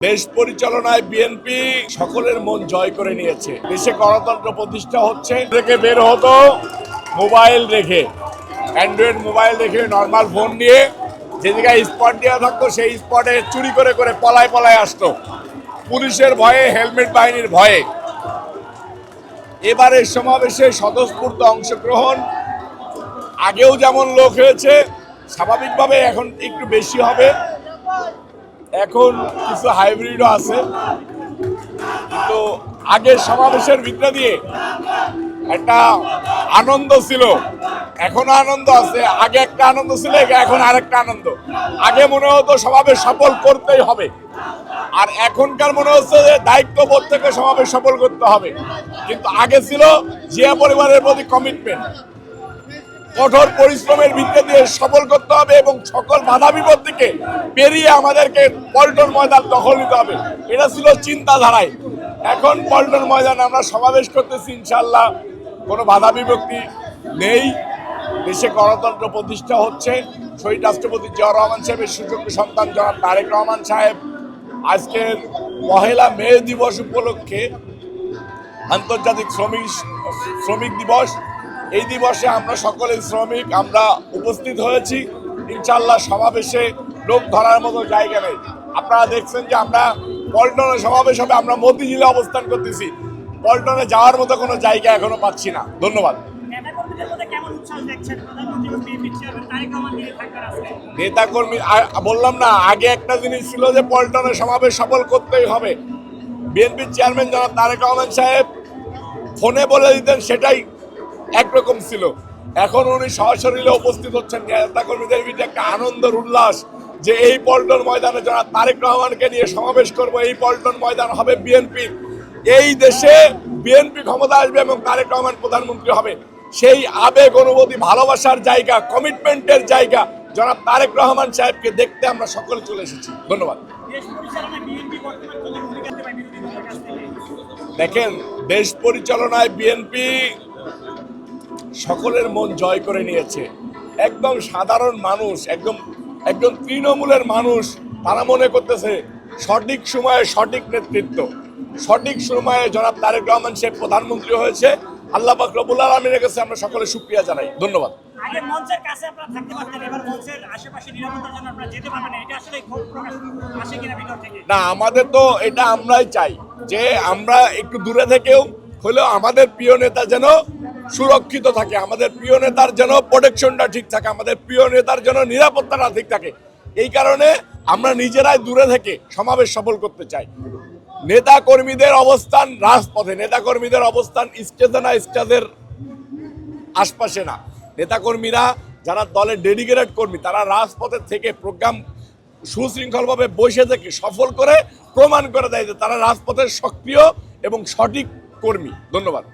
দেশ পরিচালনায় বিএনপি সকলের মন জয় করে নিয়েছে। দেশে গণতন্ত্র প্রতিষ্ঠা হচ্ছে। থেকে বের হতো মোবাইল রেখে, অ্যান্ড্রয়েড মোবাইল রেখে নর্মাল ফোন নিয়ে যে জায়গায় স্পট দেওয়া থাকতো সেই স্পটে চুরি করে করে পলায় আসতো পুলিশের ভয়ে, হেলমেট বাহিনীর ভয়ে। এবারের সমাবেশে স্বতঃস্ফূর্ত অংশগ্রহণ, আগেও যেমন লোক হয়েছে স্বাভাবিকভাবে এখন একটু বেশি হবে। এখন কিছু হাইব্রিডও আছে, কিন্তু আগের সমাবেশের ভিতরে দিয়ে একটা আনন্দ ছিল, এখনো আনন্দ আছে। আগে একটা আনন্দ ছিল, এখন আরেকটা আনন্দ। আগে মনে হতো সমাবেশ সফল করতেই হবে, আর এখনকার মনে হচ্ছে যে দায়িত্ববোধ থেকে সমাবেশ সফল করতে হবে। কিন্তু আগে ছিল জিয়া পরিবারের প্রতি কমিটমেন্ট, কঠোর পরিশ্রমের ভিত্তি দিয়ে সফল করতে হবে এবং সকল বাধা বিপত্তিকে পেরিয়ে আমাদেরকে পল্টন ময়দান দখল নিতে হবে। এটা ছিল চিন্তাধারায়। এখন পল্টন ময়দানে আমরা সমাবেশ করতেছি, ইনশাল্লাহ কোনো বাধা বিপত্তি নেই। দেশে গণতন্ত্র প্রতিষ্ঠা হচ্ছে। শহীদ রাষ্ট্রপতি জিয়াউর রহমান সাহেবের সুযোগ্য সন্তান জনাব তারেক রহমান সাহেব আজকের 1 মে দিবস উপলক্ষে আন্তর্জাতিক শ্রমিক দিবস, এই দিবসে আমরা সকলে শ্রমিক আমরা উপস্থিত হয়েছি। ইনশাল্লাহ সমাবেশে লোক ধরার মতো জায়গা নেই। আপনারা দেখছেন যে আমরা পল্টনে সমাবেশ হবে, আমরা মতিঝিলে অবস্থান করতেছি। পল্টনে যাওয়ার মতো কোনো জায়গা এখনো পাচ্ছি না। ধন্যবাদ। নেতাকর্মী বললাম না, আগে একটা জিনিস ছিল যে পল্টনে সমাবেশ সফল করতেই হবে। বিএনপি চেয়ারম্যান জনাব তারেক রহমান সাহেব ফোনে বলে দিতেন, সেটাই একরকম ছিল। এখন উনি সশরীরে উপস্থিত হচ্ছেন। নেতাকর্মীদের ভিতরে একটা আনন্দের উল্লাস যে এই পল্টন ময়দানে জনাব তারেক রহমানকে নিয়ে সমাবেশ করব। এই পল্টন ময়দান হবে বিএনপি, এই দেশে বিএনপি ক্ষমতা আসবে এবং তারেক রহমান প্রধানমন্ত্রী হবে। সেই আবেগ, অনুভূতি, ভালোবাসার জায়গা, কমিটমেন্টের জায়গা জনাব তারেক রহমান সাহেবকে দেখতে আমরা সকলে চলে এসেছি। ধন্যবাদ। দেখেন, দেশ পরিচালনায় বিএনপি সকলের মন জয় করে নিয়েছে। একদম সাধারণ মানুষ, একদম তৃণমূলের মানুষ, তারা মনে করতেছে সঠিক সময়ে সঠিক নেতৃত্ব, সঠিক সময়ে জনাব তারেক রহমান সাহেব প্রধানমন্ত্রী হয়েছে। আল্লাহ পাক রব্বুল আলামিনের কাছে আমরা সকলে শুকরিয়া জানাই। ধন্যবাদ। আগে মঞ্চের কাছে আপনারা থাকতে পারতেন, এবার মঞ্চের আশেপাশে নিরাপত্তার জন্য আপনারা যেতে পারবেন না। এটা আসলে ক্ষোভ প্রকাশ আসে কিনা ভিতর থেকে? না, আমাদের তো এটা আমরাই চাই যে আমরা একটু দূরে থেকেও হলেও আমাদের প্রিয় নেতা যেন সুরক্ষিত থাকে, আমাদের প্রিয় নেতার যেন প্রোটেকশনটা ঠিক থাকে, আমাদের প্রিয় নেতার যেন নিরাপত্তাটা ঠিক থাকে। এই কারণে আমরা নিজেরাই দূরে থেকে সমাবেশ সফল করতে চাই। নেতা কর্মীদের অবস্থান রাজপথে, নেতা কর্মীদের অবস্থান স্টেজে না, স্টেজের আশপাশে না। নেতাকর্মীরা যারা দলের ডেডিকেটেড কর্মী, তারা রাজপথের থেকে প্রোগ্রাম সুশৃঙ্খলভাবে বসে থেকে সফল করে প্রমাণ করে দেয় যে তারা রাজপথের সক্রিয় এবং সঠিক কর্মী। ধন্যবাদ।